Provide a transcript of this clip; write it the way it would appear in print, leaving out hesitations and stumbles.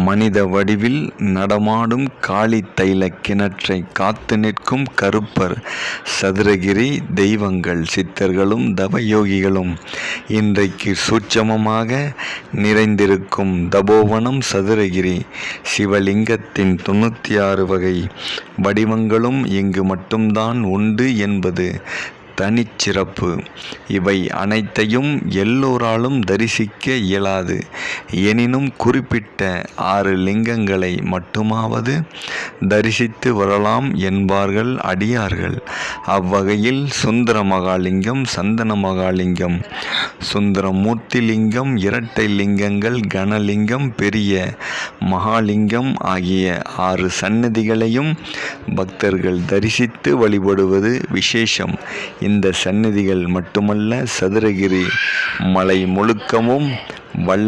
மனித வடிவில் நடமாடும் காளி தைல கிணற்றை காத்து நிற்கும் கருப்பர் சதுரகிரி தெய்வங்கள் சித்தர்களும் தவயோகிகளும் இன்றைக்கு சூட்சமமாக நிறைந்திருக்கும் தபோவனம் சதுரகிரி சிவலிங்கத்தின் 96 வகை வடிவங்களும் இங்கு மட்டும்தான் உண்டு என்பது தனிச்சிறப்பு. இவை அனைத்தையும் எல்லோராலும் தரிசிக்க இயலாது. எனினும் குறிப்பிட்ட 6 லிங்கங்களை மட்டுமாவது தரிசித்து வரலாம் என்பார்கள் அடியார்கள். அவ்வகையில் சுந்தர மகாலிங்கம், சந்தன மகாலிங்கம், சுந்தரமூர்த்தி லிங்கம், இரட்டை லிங்கங்கள், கனலிங்கம், பெரிய மகாலிங்கம் ஆகிய 6 சன்னதிகளையும் பக்தர்கள் தரிசித்து வழிபடுவது விசேஷம். இந்த சன்னதிகள் மட்டுமல்ல, சதுரகிரி மலை முழுக்கமும் வல்ல